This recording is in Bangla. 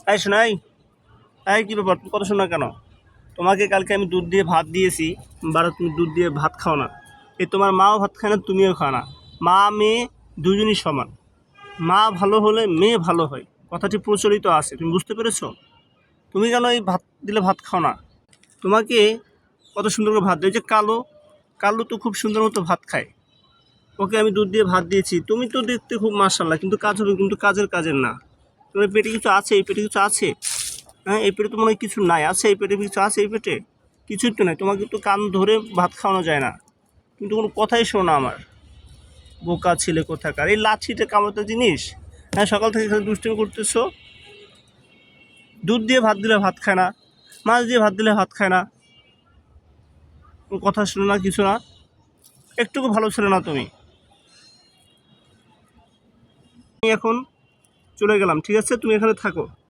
এই শোনাই, এই কী ব্যাপার, তুমি কথা শোনা কেন? তোমাকে কালকে আমি দুধ দিয়ে ভাত দিয়েছি, তুমি দুধ দিয়ে ভাত খাও না। এই তোমার মাও ভাত খায় না, তুমিও খাও না। মা মেয়ে দুজনই সমান। মা ভালো হলে মেয়ে ভালো হয়, কথাটি প্রচলিত আছে। তুমি বুঝতে পেরেছো? তুমি কেন এই ভাত দিলে ভাত খাও না? তোমাকে কত সুন্দর করে ভাত দেয়। যে কালো, কালো তো খুব সুন্দর মতো ভাত খায়, ওকে আমি দুধ দিয়ে ভাত দিয়েছি। তুমি তো দেখতে খুব মাশাআল্লাহ, কিন্তু কাজ হবে, কিন্তু কাজের না। তোমার পেটে কিছু আছে? এই পেটে কিছু আছে? হ্যাঁ, এই পেটে তো মনে হয় কিছু নাই। আছে এই পেটে কিছু আছে? এই পেটে কিছুই তো নাই। তোমাকে তো কান ধরে ভাত খাওয়ানো যায় না, কিন্তু কোনো কথাই শোনো না আমার। বোকা ছেলে কোথাকার! এই লাঠিটা কামড়াতে জিনিস? হ্যাঁ, সকাল থেকে এখানে দুষ্টুমি করতেছো। দুধ দিয়ে ভাত দিলে ভাত খায় না, মাছ দিয়ে ভাত দিলে ভাত খায় না, কোনো কথা শোনো না, কিছু না। একটুকু ভালো ছিল না তুমি। আমি এখন চলে গেলাম, ঠিক আছে? তুমি এখানে থাকো।